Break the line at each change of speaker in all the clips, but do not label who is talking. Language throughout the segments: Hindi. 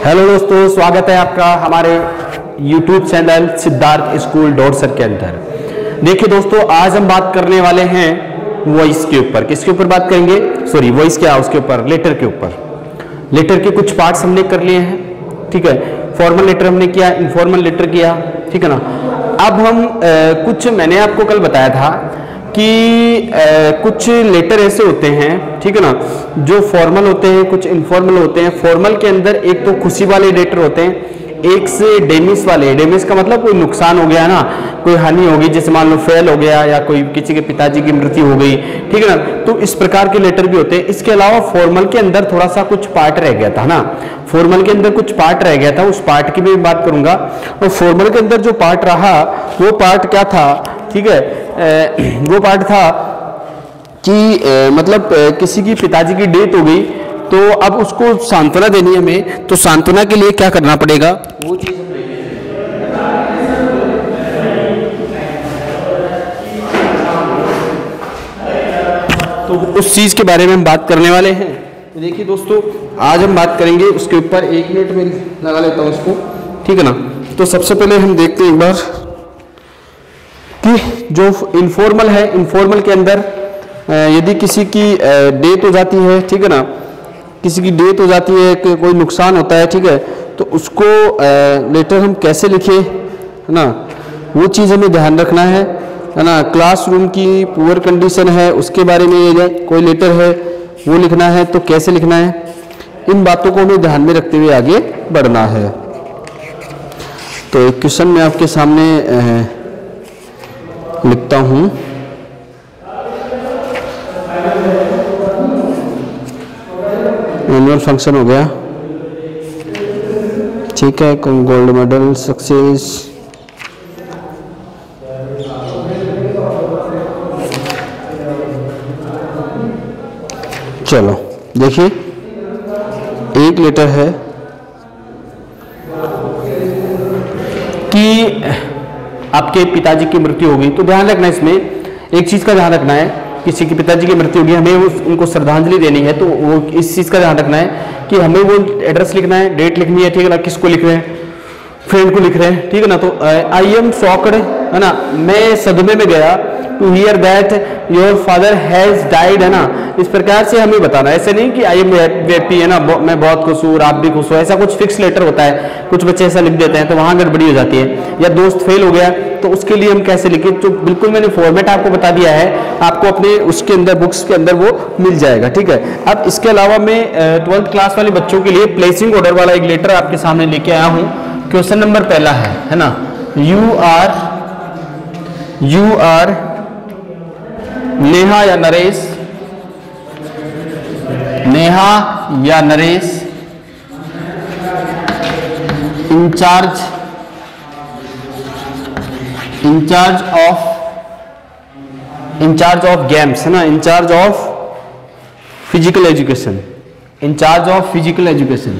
हेलो दोस्तों, स्वागत है आपका हमारे YouTube चैनल सिद्धार्थ स्कूल डोरसर के अंदर। देखिए दोस्तों, आज हम बात करने वाले हैं वॉइस के ऊपर। किसके ऊपर बात करेंगे? सॉरी, वॉइस क्या, उसके ऊपर, लेटर के ऊपर। लेटर के कुछ पार्ट्स हमने कर लिए हैं, ठीक है। फॉर्मल लेटर हमने किया, इनफॉर्मल लेटर किया, ठीक है ना। अब हम कुछ, मैंने आपको कल बताया था कि कुछ लेटर ऐसे होते हैं, ठीक है ना, जो फॉर्मल होते हैं, कुछ इनफॉर्मल होते हैं। फॉर्मल के अंदर एक तो खुशी वाले लेटर होते हैं, एक से डेमिस वाले। डेमिस का मतलब कोई नुकसान हो गया ना, कोई हानि होगी, जैसे मान लो फेल हो गया या कोई किसी के पिताजी की मृत्यु हो गई, ठीक है ना, तो इस प्रकार के लेटर भी होते हैं। इसके अलावा फॉर्मल के अंदर थोड़ा सा कुछ पार्ट रह गया था ना, फॉर्मल के अंदर कुछ पार्ट रह गया था, उस पार्ट की भी बात करूंगा। और फॉर्मल के अंदर जो पार्ट रहा वो पार्ट क्या था, ठीक है, वो पार्ट था कि मतलब किसी की पिताजी की डेथ हो गई, तो अब उसको सांत्वना देनी है हमें, तो सांत्वना के लिए क्या करना पड़ेगा, वो चीज तो उस चीज के बारे में हम बात करने वाले हैं। तो देखिए दोस्तों, आज हम बात करेंगे उसके ऊपर। 1 मिनट में लगा लेता हूँ उसको, ठीक है ना। तो सबसे पहले हम देखते हैं एक बार कि जो इनफॉर्मल है, इनफॉर्मल के अंदर यदि किसी की डेथ हो जाती है, ठीक है ना, किसी की डेथ हो जाती है, कोई नुकसान होता है, ठीक है, तो उसको लेटर हम कैसे लिखें, है ना, वो चीज़ हमें ध्यान रखना है ना। क्लासरूम की पुअर कंडीशन है, उसके बारे में ये कोई लेटर है वो लिखना है, तो कैसे लिखना है, इन बातों को हमें ध्यान में रखते हुए आगे बढ़ना है। तो एक क्वेश्चन मैं आपके सामने लिखता हूँ। एनुअल फंक्शन हो गया, ठीक है, गोल्ड मेडल सक्सेस, चलो देखिए, एक लेटर है कि आपके पिताजी की मृत्यु हो गई। तो ध्यान रखना, इसमें एक चीज का ध्यान रखना है, किसी के पिताजी की मृत्यु हो गई, हमें उनको श्रद्धांजलि देनी है, तो वो इस चीज का ध्यान रखना है कि हमें वो एड्रेस लिखना है, डेट लिखनी है, ठीक है ना, किसको लिख रहे हैं, फ्रेंड को लिख रहे हैं, ठीक है ना। तो आई एम शॉक्ड, है ना, मैं सदमे में गया, to hear that your father has died, है ना। इस प्रकार से हमें बताना है, ऐसे नहीं कि आई एम हैप्पी, है ना, मैं बहुत खुश हूँ, आप भी खुश हो, ऐसा कुछ फिक्स लेटर होता है, कुछ बच्चे ऐसा लिख देते हैं, तो वहां गड़बड़ी हो जाती है। या दोस्त फेल हो गया, तो उसके लिए हम कैसे लिखें, तो बिल्कुल मैंने फॉर्मेट आपको बता दिया है, आपको अपने उसके अंदर बुक्स के अंदर वो मिल जाएगा, ठीक है। अब इसके अलावा मैं 12th क्लास वाले बच्चों के लिए प्लेसिंग ऑर्डर वाला एक लेटर आपके सामने लेके आया हूँ। क्वेश्चन नंबर पहला है ना, यू आर नेहा या नरेश, नेहा या नरेश इंचार्ज ऑफ गेम्स, है ना, incharge of physical education, incharge of physical education,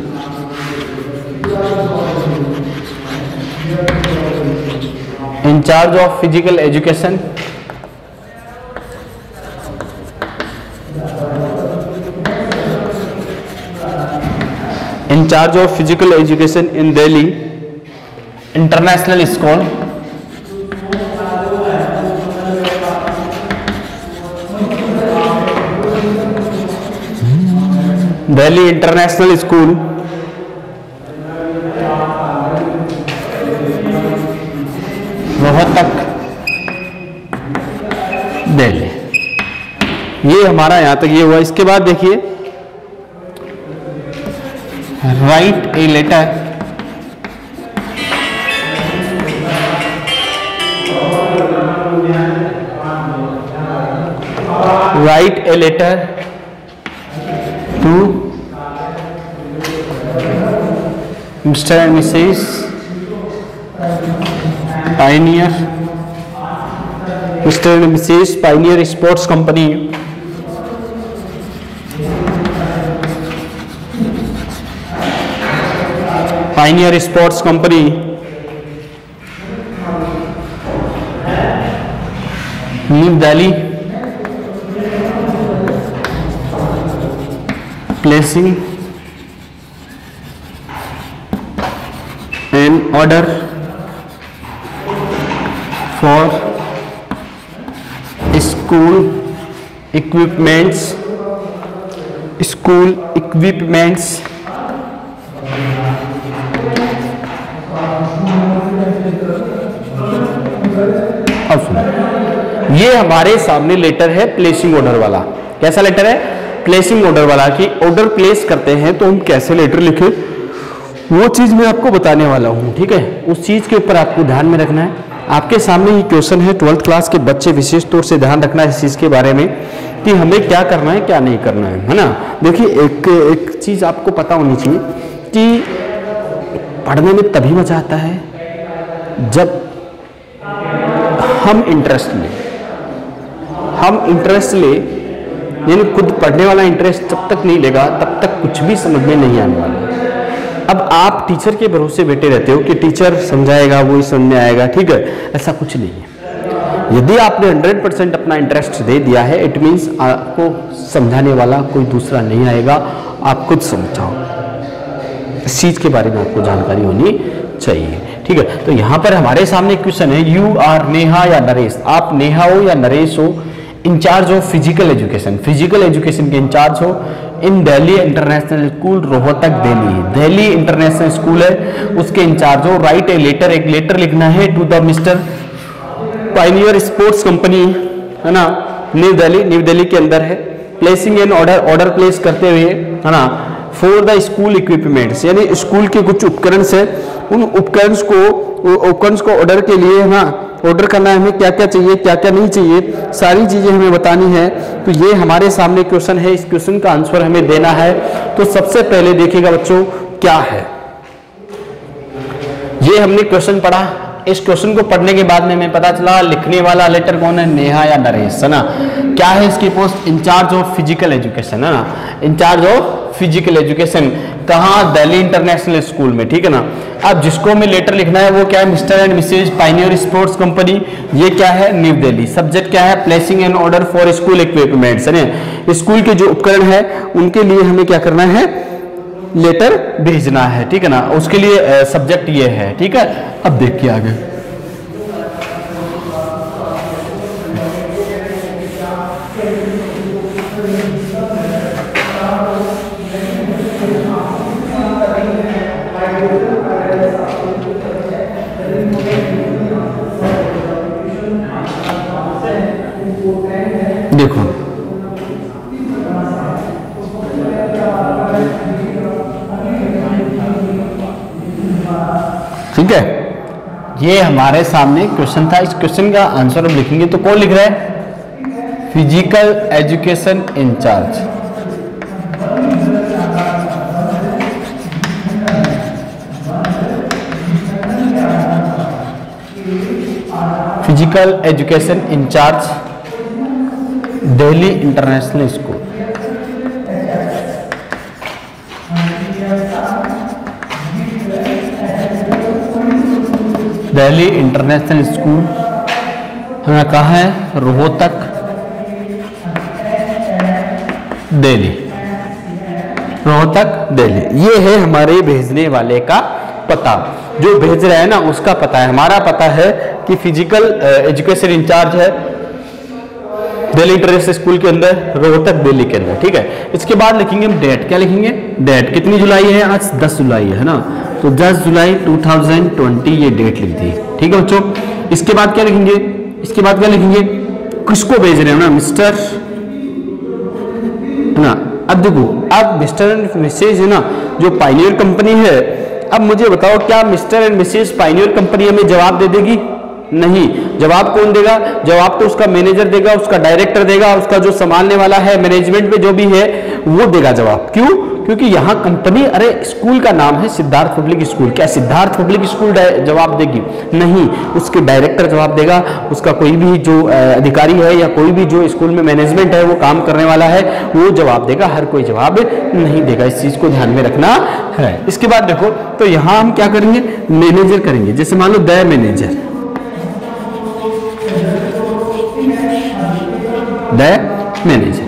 incharge of physical education, incharge of physical education in Delhi international school, Delhi international school, Rohtak, Delhi. ये हमारा यहां तक ये हुआ। इसके बाद देखिए, write a letter, write a letter to Mr and Mrs Pioneer, Mr and Mrs Pioneer sports company, Pioneer sports company, New Delhi, placing an order for school equipments अब सुनो, ये हमारे सामने लेटर है प्लेसिंग ऑर्डर वाला। कैसा लेटर है? प्लेसिंग ऑर्डर वाला। कि ऑर्डर प्लेस करते हैं तो हम कैसे लेटर लिखें, वो चीज मैं आपको बताने वाला हूं। ठीक है, उस चीज के ऊपर आपको ध्यान में रखना है। आपके सामने ये क्वेश्चन है, 12th क्लास के बच्चे विशेष तौर से ध्यान रखना है इस चीज के बारे में कि हमें क्या करना है क्या नहीं करना है ना। देखिए, एक चीज आपको पता होनी चाहिए कि पढ़ने में तभी मजा आता है जब हम इंटरेस्ट ले, यानी खुद पढ़ने वाला इंटरेस्ट जब तक नहीं लेगा तब तक कुछ भी समझ में नहीं आने वाला। अब आप टीचर के भरोसे बैठे रहते हो कि टीचर समझाएगा वो ही समझ में आएगा। ठीक है, ऐसा कुछ नहीं है। यदि आपने 100% अपना इंटरेस्ट दे दिया है, इट मीन्स आपको समझाने वाला कोई दूसरा नहीं आएगा, आप खुद समझाओ। इस चीज के बारे में आपको जानकारी होनी चाहिए। ठीक है, तो यहां पर हमारे सामने क्वेश्चन है, यू आर नेहा या नरेश। आप नेहा हो या नरेश हो, इंचार्ज ऑफ फिजिकल एजुकेशन के इंचार्ज हो in Delhi international school Rohtak Delhi international school है, उसके इंचार्ज हो। राइट ए लेटर, एक लेटर लिखना है to the Mister Pioneer sports Company, है ना, न्यू दिल्ली के अंदर है। प्लेसिंग एन ऑर्डर प्लेस करते हुए, है ना, फॉर द स्कूल इक्विपमेंट्स, यानी स्कूल के कुछ उपकरण है, उन उपकरण को ऑर्डर के लिए, है ना, ऑर्डर करना है हमें क्या क्या चाहिए क्या क्या नहीं चाहिए, सारी चीजें हमें बतानी है। तो ये हमारे सामने क्वेश्चन है, इस क्वेश्चन का आंसर हमें देना है। तो सबसे पहले देखिएगा बच्चों क्या है, ये हमने क्वेश्चन पढ़ा। इस क्वेश्चन को पढ़ने के बाद में हमें पता चला लिखने वाला लेटर कौन है, नेहा या नरेश, है ना। क्या है इसकी post? Incharge of physical education, है ना, इंचार्ज ऑफ फिजिकल एजुकेशन। कहाँ? दिल्ली इंटरनेशनल स्कूल में। ठीक है ना। अब जिसको हमें लेटर लिखना है वो क्या है? Mr and Mrs Pioneer sports company. ये क्या है? न्यू दिल्ली। सब्जेक्ट क्या है? Placing an order for school equipments, है ना, स्कूल के जो उपकरण है उनके लिए हमें क्या करना है? लेटर भेजना है। ठीक है ना, उसके लिए सब्जेक्ट ये है। ठीक है, अब देखिए आगे। देखो, ठीक है, ये हमारे सामने क्वेश्चन था। इस क्वेश्चन का आंसर हम लिखेंगे तो कौन लिख रहा है? Physical education incharge. Physical education incharge Delhi international school. Delhi international school हमें कहाँ है? रोहतक दिल्ली, रोहतक दिल्ली। ये है हमारे भेजने वाले का पता, जो भेज रहा है ना उसका पता है। हमारा पता है कि फिजिकल एजुकेशन इंचार्ज है दिल्ली इंटरनेशनल स्कूल के अंदर, रोहतक दिल्ली के अंदर। ठीक है, इसके बाद लिखेंगे हम डेट। क्या लिखेंगे? डेट। कितनी जुलाई है? आज 10 जुलाई है ना, तो 10 जुलाई 2020 ये डेट लिख दी। ठीक है बच्चों, इसके बाद क्या लिखेंगे? इसके बाद क्या लिखेंगे? किसको भेज रहे हैं ना? मिस्टर, है ना। अब देखो, अब मिस्टर एंड मिसेज है ना, जो पायनियर कंपनी है। अब मुझे बताओ, क्या Mr and Mrs Pioneer company हमें जवाब दे देगी? नहीं। जवाब कौन देगा? जवाब तो उसका मैनेजर देगा, उसका डायरेक्टर देगा, उसका जो संभालने वाला है मैनेजमेंट में जो भी है वो देगा जवाब। क्यों? क्योंकि यहाँ कंपनी, अरे स्कूल का नाम है सिद्धार्थ पब्लिक स्कूल। क्या सिद्धार्थ पब्लिक स्कूल जवाब देगी? नहीं, उसके डायरेक्टर जवाब देगा, उसका कोई भी जो अधिकारी है या कोई भी जो स्कूल में मैनेजमेंट है वो काम करने वाला है वो जवाब देगा, हर कोई जवाब नहीं देगा। इस चीज को ध्यान में रखना है। इसके बाद देखो, तो यहाँ हम क्या करेंगे? मैनेजर करेंगे। जैसे मान लो द मैनेजर, द मैनेजर।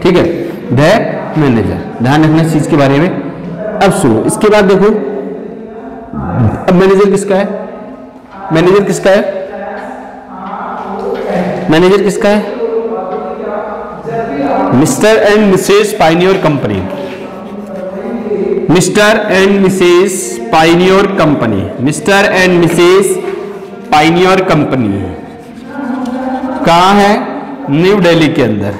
ठीक है, द मैनेजर, ध्यान रखना इस चीज के बारे में। अब सुनो, इसके बाद देखो, अब मैनेजर किसका है? मैनेजर किसका है? मैनेजर किसका है? Mr and Mrs Pioneer company, mister and Mrs Pioneer company, mister and Mrs Pioneer company कहां है? न्यू दिल्ली के अंदर,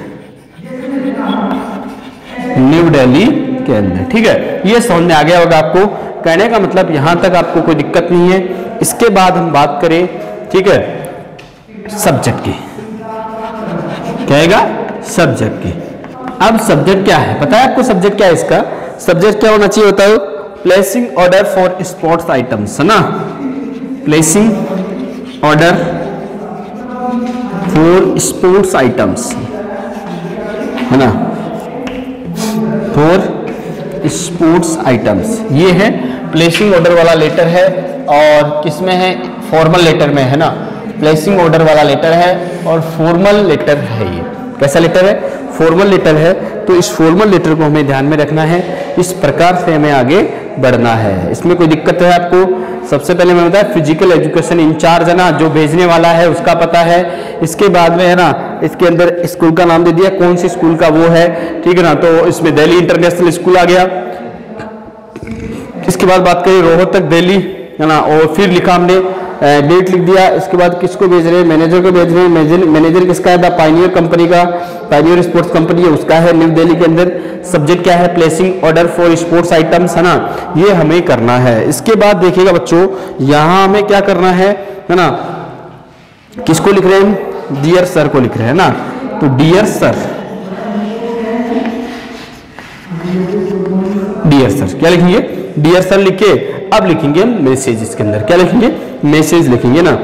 न्यू दिल्ली के अंदर। ठीक है, ये समझ में आ गया होगा आपको। कहने का मतलब यहां तक आपको कोई दिक्कत नहीं है। इसके बाद हम बात करें, ठीक है, सब्जेक्ट की, कहेगा सब्जेक्ट की। अब सब्जेक्ट क्या है पता है आपको? सब्जेक्ट क्या है इसका? सब्जेक्ट क्या होना चाहिए बताओ? Placing order for sports items, है ना? Placing order for sports items, है ना? फॉर स्पोर्ट्स आइटम्स, ये है प्लेसिंग ऑर्डर वाला लेटर है। और किसमें है? फॉर्मल लेटर में, है ना? प्लेसिंग ऑर्डर वाला लेटर है और फॉर्मल लेटर है। ये कैसा लेटर है? फॉर्मल लेटर है। तो इस फॉर्मल लेटर को हमें ध्यान में रखना है, इस प्रकार से हमें आगे बढ़ना है। इसमें कोई दिक्कत है आपको? सबसे पहले मैं बताया फिजिकल एजुकेशन इंचार्ज, है ना, जो भेजने वाला है उसका पता है। इसके बाद में, है ना, इसके अंदर स्कूल का नाम दे दिया, कौन सी स्कूल का वो है, ठीक है ना? तो इसमें दिल्ली इंटरनेशनल स्कूल आ गया। इसके बाद बात करें रोहतक दिल्ली, है ना, और फिर लिखा हमने डेट लिख दिया। इसके बाद किसको भेज रहे हैं? मैनेजर को भेज रहे हैं। मैनेजर किसका है? द पायनियर कंपनी का, पायनियर स्पोर्ट्स कंपनी है उसका है, न्यू दिल्ली के अंदर। सब्जेक्ट क्या है? Placing order for sports items, है ना? ये हमें करना है। इसके बाद देखिएगा बच्चों, यहां हमें क्या करना है ना? किसको लिख रहे हैं? डियर सर को लिख रहे हैं ना। तो डियर सर, डियर सर क्या लिखेंगे? डियर सर लिख के अब लिखेंगे हम मैसेज। इसके अंदर क्या लिखेंगे? मैसेज लिखेंगे ना।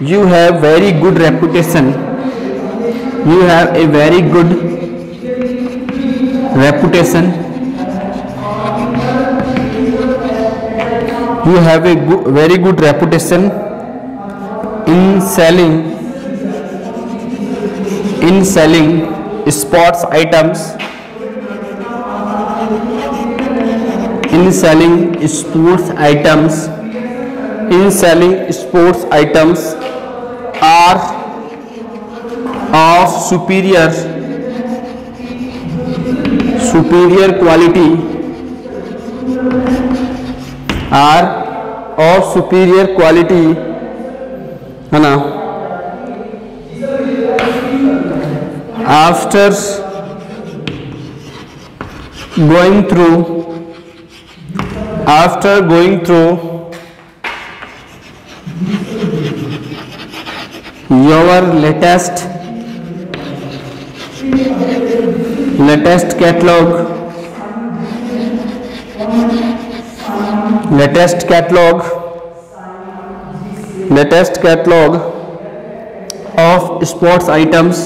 you have very good reputation, you have a very good reputation, you have a very good reputation in selling sports items, in selling sports items are of superior quality, are of superior quality, है ना? After going through your latest catalog of sports items,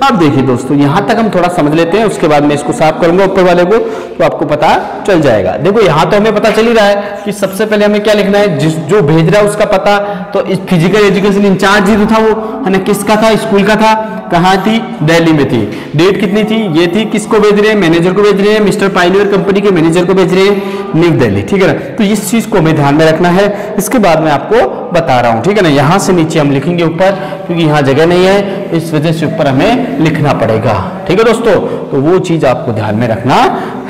अब देखिए दोस्तों, यहां तक हम थोड़ा समझ लेते हैं, उसके बाद मैं इसको साफ करूंगा ऊपर वाले को, तो आपको पता चल जाएगा। देखो यहां तो हमें पता चल ही रहा है कि सबसे पहले हमें क्या लिखना है, जो भेज रहा है उसका पता। तो इस फिजिकल एजुकेशन इंचार्ज जो था वो, है ना, किसका था? स्कूल का था। कहाँ थी? दिल्ली में थी। डेट कितनी थी? ये थी। किसको भेज रहे हैं? मैनेजर को भेज रहे हैं, मिस्टर पायनियर कंपनी के मैनेजर को भेज रहे हैं, न्यू दिल्ली, ठीक है ना? तो इस चीज को हमें ध्यान में रखना है। इसके बाद मैं आपको बता रहा हूं, ठीक है ना? यहां से नीचे हम लिखेंगे ऊपर, क्योंकि यहां जगह नहीं है, इस वजह से ऊपर हमें लिखना पड़ेगा, ठीक है दोस्तों? तो वो चीज आपको ध्यान में रखना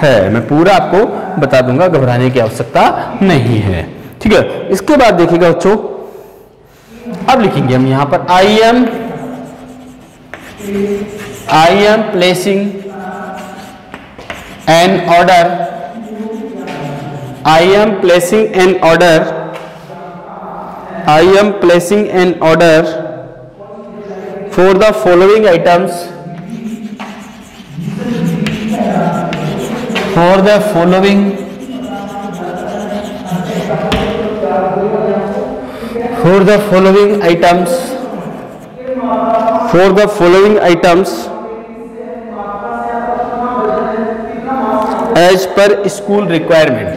है। मैं पूरा आपको बता दूंगा, घबराने की आवश्यकता नहीं है, ठीक है? इसके बाद देखिएगा बच्चों, अब लिखेंगे हम यहां पर I am placing an order, I am placing an order for the following items, as per school requirement.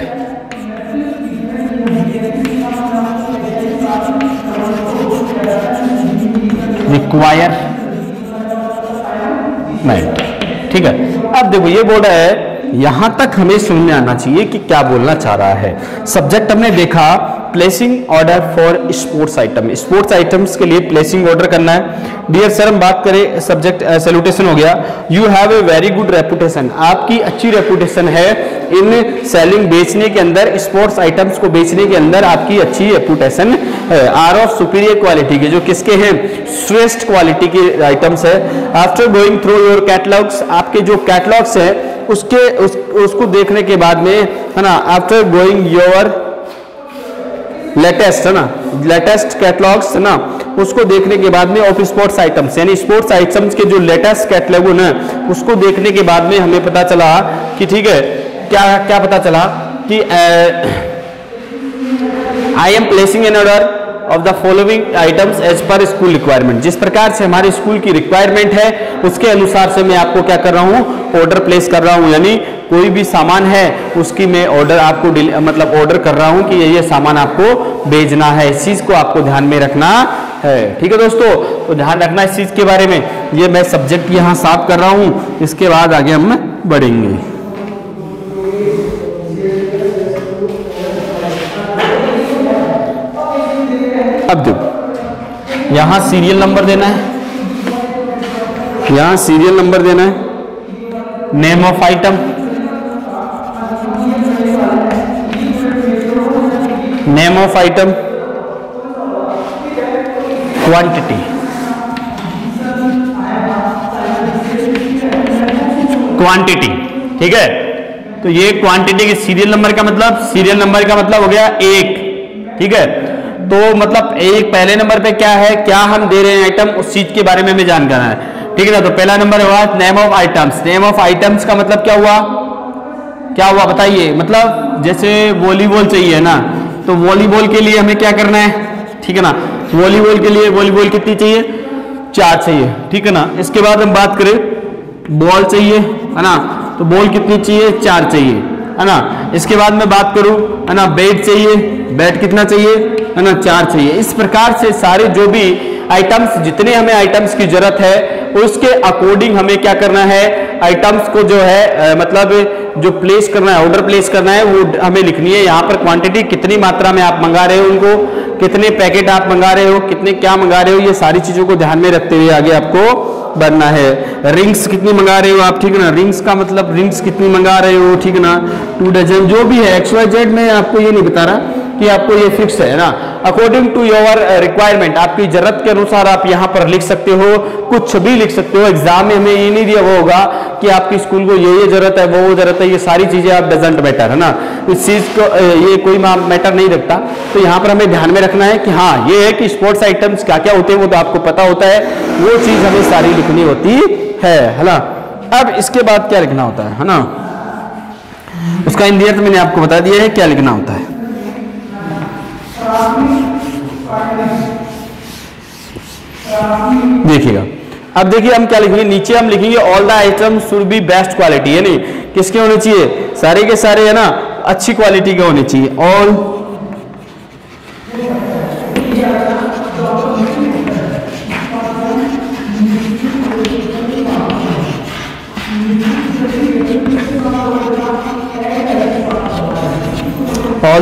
Requirement, ठीक है। अब देखो ये बोल रहा है, यहां तक हमें समझ में आना चाहिए कि क्या बोलना चाह रहा है। सब्जेक्ट हमने देखा placing order for sports item, sports items के लिए प्लेसिंग ऑर्डर करना है। डियर सर हम बात करें सब्जेक्ट सैल्यूटेशन हो गया, you have a very good reputation, आपकी अच्छी रेपुटेशन है इन सेलिंग, बेचने के अंदर, स्पोर्ट्स आइटम्स को बेचने के अंदर आपकी अच्छी रेपुटेशन है। आर ऑफ सुपीरियर क्वालिटी के, जो किसके हैं, श्रेष्ठ क्वालिटी के आइटम्स है। After going through your catalogues, आपके जो कैटलॉग्स है उसको देखने के बाद में, है ना, आफ्टर गोइंग योर लेटेस्ट, है ना, लेटेस्ट कैटलॉग्स, है ना, उसको देखने के बाद में ऑफ स्पोर्ट्स आइटम्स, यानी स्पोर्ट्स आइटम्स के जो लेटेस्ट कैटलॉग है उसको देखने के बाद में हमें पता चला कि ठीक है, क्या पता चला कि I am placing an order of the following items as per school requirement, जिस प्रकार से हमारे स्कूल की रिक्वायरमेंट है उसके अनुसार से मैं आपको क्या कर रहा हूँ, ऑर्डर प्लेस कर रहा हूँ। यानी कोई भी सामान है उसकी मैं ऑर्डर आपको मतलब ऑर्डर कर रहा हूँ कि ये सामान आपको भेजना है, इस चीज को आपको ध्यान में रखना है। ठीक है दोस्तों, तो ध्यान रखना इस चीज के बारे में। ये मैं सब्जेक्ट यहाँ साफ कर रहा हूँ, इसके बाद आगे हम बढ़ेंगे। अब देखो यहां सीरियल नंबर देना है, यहां सीरियल नंबर देना है, name of item, name of item, quantity, quantity, ठीक है। तो ये क्वांटिटी के सीरियल नंबर का मतलब, सीरियल नंबर का मतलब हो गया एक, ठीक है। तो मतलब एक पहले नंबर पे क्या है, क्या हम दे रहे हैं आइटम, उस चीज के बारे में हमें जानना है, ठीक है ना। तो पहला नंबर हुआ name of items, name of items का मतलब क्या हुआ, क्या हुआ बताइए। मतलब जैसे वॉलीबॉल चाहिए ना, तो वॉलीबॉल के लिए हमें क्या करना है, ठीक है ना। वॉलीबॉल के लिए वॉलीबॉल कितनी चाहिए, 4 चाहिए, ठीक है ना। इसके बाद हम बात करें बॉल चाहिए, है ना, तो बॉल कितनी चाहिए, 4 चाहिए, है ना। इसके बाद मैं बात करूं, है ना, बैट चाहिए, बैट कितना चाहिए, है ना, 4 चाहिए। इस प्रकार से सारे जो भी आइटम्स, जितने हमें आइटम्स की जरूरत है उसके अकॉर्डिंग हमें क्या करना है, आइटम्स को जो है मतलब जो प्लेस करना है, ऑर्डर प्लेस करना है, वो हमें लिखनी है। यहाँ पर क्वांटिटी कितनी मात्रा में आप मंगा रहे हो, उनको कितने पैकेट आप मंगा रहे हो, कितने क्या मंगा रहे हो, ये सारी चीजों को ध्यान में रखते हुए आगे आपको बनना है। रिंग्स कितनी मंगा रहे हो आप, ठीक है ना, रिंग्स का मतलब रिंग्स कितनी मंगा रहे हो, ठीक है ना, 2 डजन, जो भी है XYZ, में आपको ये नहीं बता रहा कि आपको ये फिक्स है ना। अकॉर्डिंग टू योर रिक्वायरमेंट, आपकी जरूरत के अनुसार आप यहाँ पर लिख सकते हो, कुछ भी लिख सकते हो। एग्जाम में हमें ये नहीं दिया हुआ होगा कि आपकी स्कूल को ये जरूरत है, वो जरूरत है, ये सारी चीजें आप डजंट मैटर, है ना, इस चीज को ये कोई मैटर नहीं रखता। तो यहाँ पर हमें ध्यान में रखना है कि हाँ ये है कि स्पोर्ट्स आइटम्स क्या क्या होते हैं वो तो आपको पता होता है, वो चीज हमें सारी लिखनी होती है ना। अब इसके बाद क्या लिखना होता है ना, उसका इंडिया तो मैंने आपको बता दिया है क्या लिखना होता है। देखिएगा, अब देखिए हम क्या लिखेंगे, नीचे हम लिखेंगे all the item should be best quality, यानी किसके होने चाहिए, सारे के सारे, है ना, अच्छी क्वालिटी के होने चाहिए। All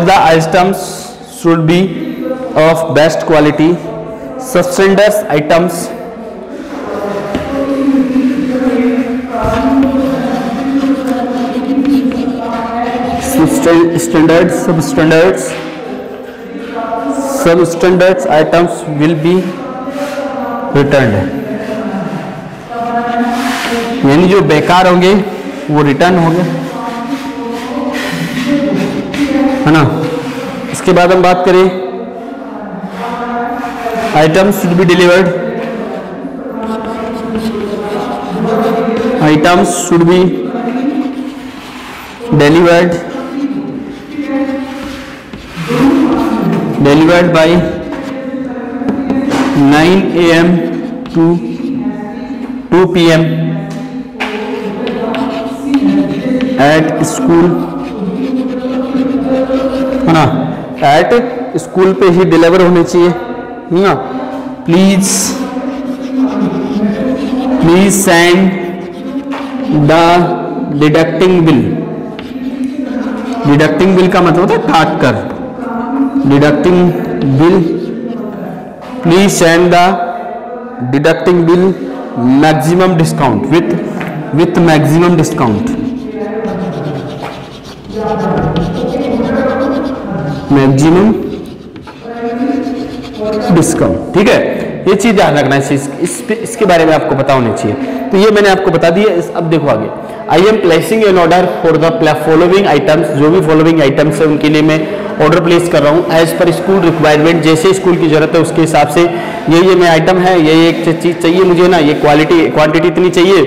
the items should be of best quality. Substandard items substandard items will be returned, यानी जो बेकार होंगे वो रिटर्न होंगे, है ना। इसके बाद हम बात करें items should be delivered, items should be delivered by 9 AM to 2 PM at school, है ना, एट स्कूल पे ही डिलीवर होने चाहिए, है ना। Please send the deducting bill. Deducting bill का मतलब होता है काट कर, deducting bill. Please send the deducting bill maximum discount, with maximum discount, maximum discount. ठीक है, ये चीज ध्यान रखना है, इसके बारे में आपको पता होनी चाहिए। तो ये मैंने आपको बता दिया। अब देखो आगे, आई am placing an order for the following items. जो भी फॉलोइंग आइटम्स है उनके लिए मैं ऑर्डर प्लेस कर रहा हूँ एज पर स्कूल रिक्वायरमेंट। जैसे स्कूल की जरूरत है उसके हिसाब से ये मैं आइटम है, ये एक चीज चाहिए मुझे ना, ये क्वांटिटी इतनी चाहिए।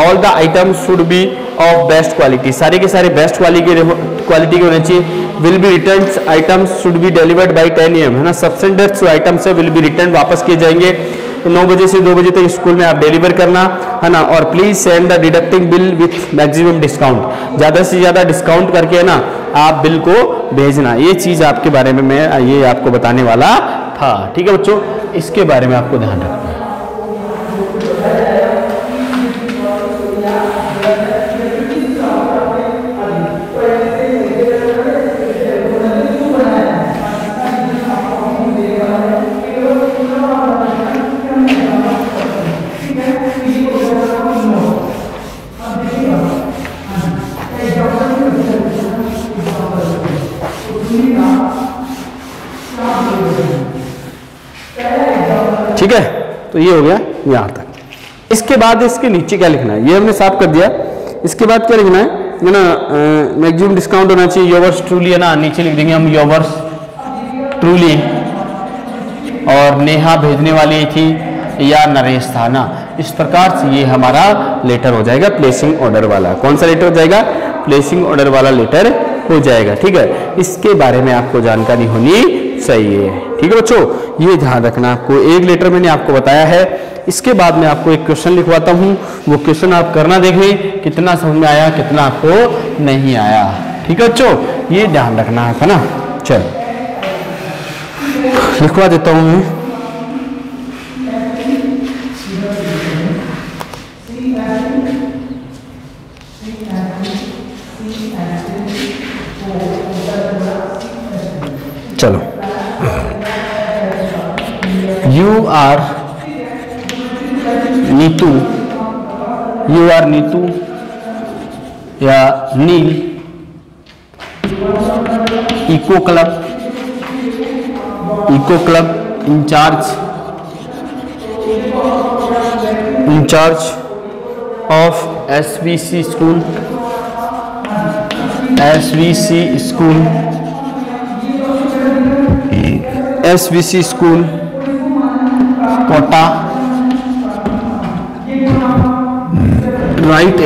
All the items should be of best quality, सारे के सारे बेस्ट क्वालिटी के होने चाहिए। Will be return items should be delivered by 10 AM, है ना। सब्सटेंडर्स जो आइटम्स है विल बी रिटर्न, वापस किए जाएंगे 9 बजे से 2 बजे तक स्कूल में आप डिलीवर करना, है ना। और please send the deducting bill with maximum discount, ज्यादा से ज्यादा डिस्काउंट करके, है ना, आप बिल को भेजना। ये चीज आपके बारे में मैं ये आपको बताने वाला था। ठीक है बच्चों, इसके बारे में आपको ध्यान रखना है। ठीक है, तो ये हो गया यहां तक। इसके बाद इसके नीचे क्या लिखना है, ये हमने साफ कर दिया। इसके बाद क्या लिखना है ना, मैक्सिमम डिस्काउंट होना चाहिए, योवर्स ट्रूली, है ना। नीचे लिख देंगे हम योवर्स ट्रूली, और नेहा भेजने वाली थी या नरेश था ना। इस प्रकार से ये हमारा लेटर हो जाएगा प्लेसिंग ऑर्डर वाला। कौन सा लेटर हो जाएगा? प्लेसिंग ऑर्डर वाला लेटर हो जाएगा। ठीक है, इसके बारे में आपको जानकारी होनी चाहिए। ठीक है बच्चों, ये ध्यान रखना। आपको एक लेटर मैंने आपको बताया है। इसके बाद मैं आपको एक क्वेश्चन लिखवाता हूं, वो क्वेश्चन आप करना देखें कितना समझ में आया, कितना आपको नहीं आया। ठीक है बच्चों, ये ध्यान रखना है ना। चल लिखवा देता हूं मैं। चलो, you are Neetu, you are Neetu या Neel, eco club incharge of SVC school Kota, write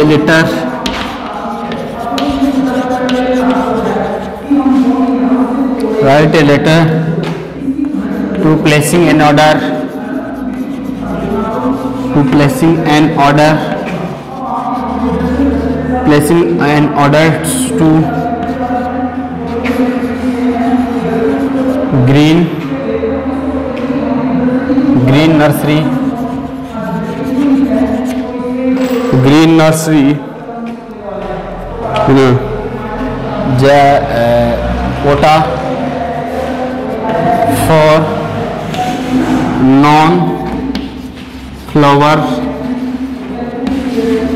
a letter to placing an order to green nursery Kota for non-flower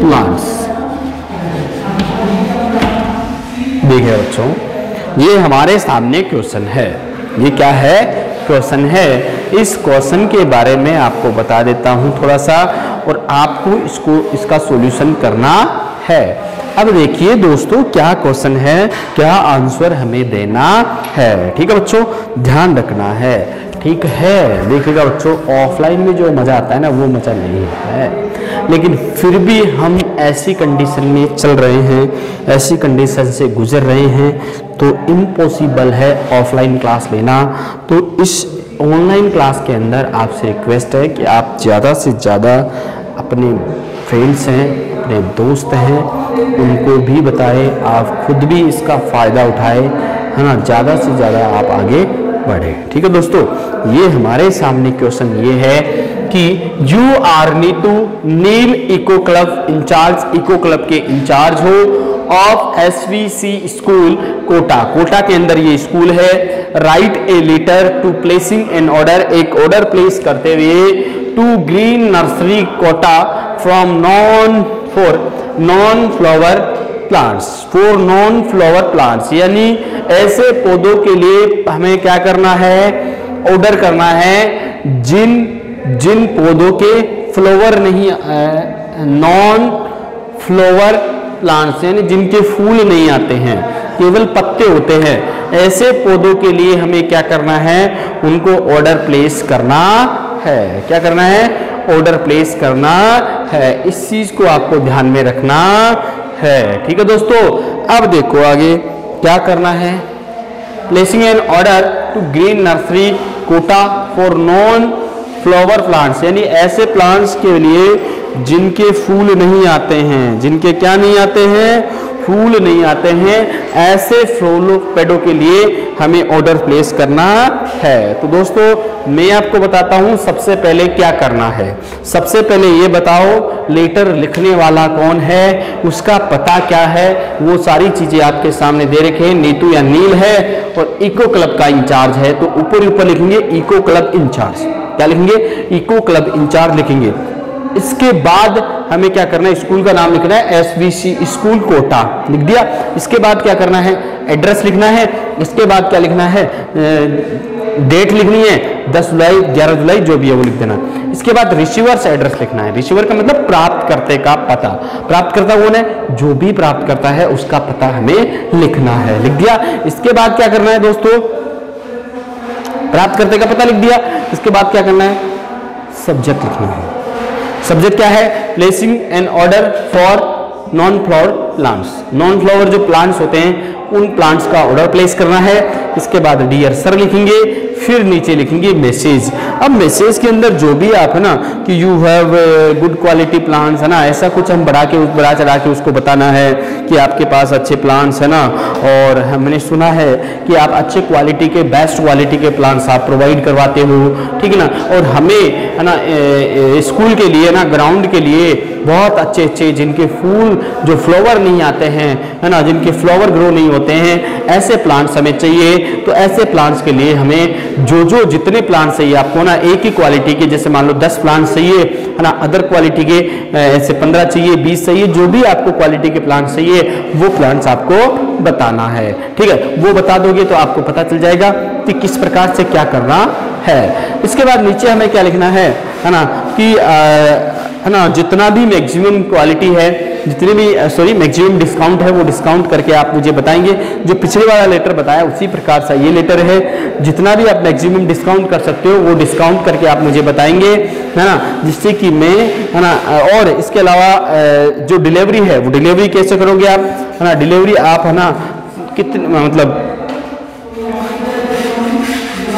plants। देखिए बच्चों, ये हमारे सामने क्वेश्चन है। ये क्या है? क्वेश्चन है। इस क्वेश्चन के बारे में आपको बता देता हूं थोड़ा सा, और आपको इसका सॉल्यूशन करना है। अब देखिए दोस्तों, क्या क्वेश्चन है, क्या आंसर हमें देना है। ठीक है बच्चों, ध्यान रखना है। ठीक है, देखिएगा बच्चों, ऑफलाइन में जो मजा आता है ना, वो मजा नहीं है। लेकिन फिर भी हम ऐसी कंडीशन में चल रहे हैं, ऐसी कंडीशन से गुजर रहे हैं, तो इम्पॉसिबल है ऑफलाइन क्लास लेना। तो इस ऑनलाइन क्लास के अंदर आपसे रिक्वेस्ट है कि आप ज़्यादा से ज़्यादा अपने फ्रेंड्स हैं, अपने दोस्त हैं उनको भी बताएं, आप खुद भी इसका फ़ायदा उठाएं, है ना, ज़्यादा से ज़्यादा आप आगे बढ़े। ठीक है दोस्तों, ये हमारे सामने क्वेश्चन ये है कि you are Neetu Neel eco club incharge, eco club के इंचार्ज हो of SVC school Kota, Kota के अंदर ये स्कूल है। Write a letter to placing an order, एक ऑर्डर प्लेस करते हुए to green nursery Kota from non flower plants, for non flower plants, यानी ऐसे पौधों के लिए हमें क्या करना है, ऑर्डर करना है जिन पौधों के फ्लावर नहीं, नॉन फ्लावर प्लांट्स यानी जिनके फूल नहीं आते हैं, केवल पत्ते होते हैं, ऐसे पौधों के लिए हमें क्या करना है, उनको ऑर्डर प्लेस करना है। क्या करना है, ऑर्डर प्लेस करना है। इस चीज को आपको ध्यान में रखना है। ठीक है दोस्तों, अब देखो आगे क्या करना है। Placing an order to green nursery Kota for non flower plants, यानी ऐसे प्लांट्स के लिए जिनके फूल नहीं आते हैं, जिनके क्या नहीं आते हैं, फूल नहीं आते हैं, ऐसे पेड़ों के लिए हमें ऑर्डर प्लेस करना है। तो दोस्तों मैं आपको बताता हूं सबसे पहले क्या करना है। सबसे पहले ये बताओ लेटर लिखने वाला कौन है, उसका पता क्या है, वो सारी चीजें आपके सामने दे रखे हैं। नीतू या नील है और इको क्लब का इंचार्ज है, तो ऊपर लिखेंगे इको क्लब इंचार्ज। क्या लिखेंगे, इको क्लब इंचार्ज लिखेंगे। इसके बाद हमें क्या करना है, स्कूल का नाम लिखना है SVC स्कूल कोटा, लिख दिया। इसके बाद क्या करना है, एड्रेस लिखना है। इसके बाद क्या लिखना है, डेट लिखनी है, 10 जुलाई 11 जुलाई जो भी है वो लिख देना। इसके बाद रिसीवर्स एड्रेस लिखना है। रिसीवर का मतलब प्राप्तकर्ता का पता। प्राप्तकर्ता कौन है, जो भी प्राप्त करता है उसका पता हमें लिखना है, लिख दिया। इसके बाद क्या करना है दोस्तों, प्राप्तकर्ता का पता लिख दिया। इसके बाद क्या करना है, सब्जेक्ट लिखना है। सब्जेक्ट क्या है, placing an order for non flower plants, non flower जो प्लांट्स होते हैं उन प्लांट्स का ऑर्डर प्लेस करना है। इसके बाद डियर सर लिखेंगे, फिर नीचे लिखेंगे मैसेज। अब मैसेज के अंदर जो भी आप है ना कि you have good quality plants, है ना, ऐसा कुछ हम बढ़ा चढ़ा के उसको बताना है कि आपके पास अच्छे प्लांट्स है ना, और हमने सुना है कि आप अच्छे क्वालिटी के, बेस्ट क्वालिटी के प्लांट्स आप प्रोवाइड करवाते हो, ठीक है ना। और हमें है ना स्कूल के लिए ना, ग्राउंड के लिए बहुत अच्छे अच्छे जिनके फूल जो फ्लावर नहीं आते हैं, है ना, जिनके फ्लावर ग्रो नहीं होते हैं, ऐसे प्लांट्स हमें चाहिए। तो ऐसे प्लांट्स के लिए हमें जो जितने प्लांट्स चाहिए आपको ना, एक ही क्वालिटी के, जैसे मान लो 10 प्लांट्स चाहिए, है ना, अदर क्वालिटी के ऐसे 15 चाहिए, 20 चाहिए, जो भी आपको क्वालिटी के प्लांट्स चाहिए वो प्लांट्स आपको बताना है। ठीक है, वो बता दोगे तो आपको पता चल जाएगा कि किस प्रकार से क्या करना है। इसके बाद नीचे हमें क्या लिखना है ना, कि है ना जितना भी मैक्सिमम क्वालिटी है, जितने भी मैक्सिमम डिस्काउंट है वो डिस्काउंट करके आप मुझे बताएंगे। जो पिछले वाला लेटर बताया उसी प्रकार से ये लेटर है, जितना भी आप मैक्सिमम डिस्काउंट कर सकते हो वो डिस्काउंट करके आप मुझे बताएंगे, है ना, जिससे कि मैं, है ना, और इसके अलावा जो डिलीवरी है वो डिलीवरी कैसे करोगे आप, है ना, डिलीवरी आप, है ना, कितने मतलब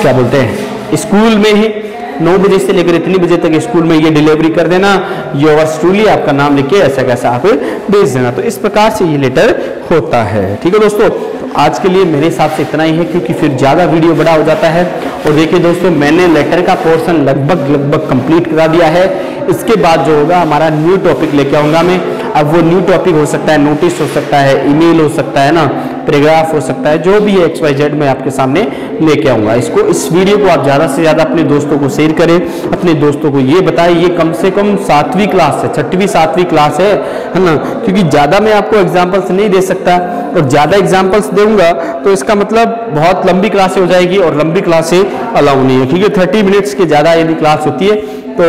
क्या बोलते हैं, स्कूल में ही 9 बजे से लेकर इतनी बजे तक स्कूल में ये डिलीवरी कर देना। योर्स ट्रूली आपका नाम लिख के ऐसा कैसा आप भेज देना। तो इस प्रकार से ये लेटर होता है। ठीक है दोस्तों, तो आज के लिए मेरे हिसाब से इतना ही है, क्योंकि फिर ज़्यादा वीडियो बड़ा हो जाता है। और देखिए दोस्तों, मैंने लेटर का पोर्शन लगभग कंप्लीट करा दिया है। इसके बाद जो होगा हमारा न्यू टॉपिक लेके आऊँगा मैं। अब वो न्यू टॉपिक हो सकता है, नोटिस हो सकता है, ईमेल हो सकता है ना, पैराग्राफ हो सकता है, जो भी है XYZ मैं आपके सामने लेके आऊँगा। इस वीडियो को आप ज़्यादा से ज़्यादा अपने दोस्तों को शेयर करें, अपने दोस्तों को ये बताएं। ये कम से कम 7वीं क्लास है, 6वीं 7वीं क्लास है ना, क्योंकि ज़्यादा मैं आपको एग्जाम्पल्स नहीं दे सकता, और ज़्यादा एग्जाम्पल्स दूंगा तो इसका मतलब बहुत लंबी क्लासें हो जाएगी, और लंबी क्लासें अलाउ नहीं है, क्योंकि 30 मिनट्स के ज़्यादा यदि क्लास होती है तो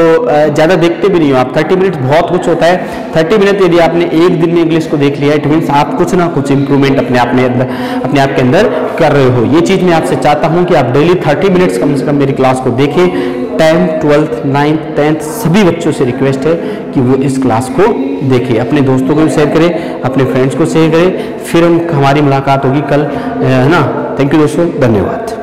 ज़्यादा देखते भी नहीं हो आप। 30 मिनट बहुत कुछ होता है। 30 मिनट यदि आपने एक दिन में इंग्लिश को देख लिया, इट मीन्स आप कुछ ना कुछ इंप्रूवमेंट अपने आप के अंदर कर रहे हो। ये चीज़ मैं आपसे चाहता हूँ कि आप डेली 30 मिनट्स कम से कम मेरी क्लास को देखें। 10th 12th 9th 10th सभी बच्चों से रिक्वेस्ट है कि वो इस क्लास को देखें, अपने दोस्तों को भी शेयर करें, अपने फ्रेंड्स को शेयर करें। फिर हमारी मुलाकात होगी कल, है ना। थैंक यू दोस्तों, धन्यवाद।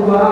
द्वारा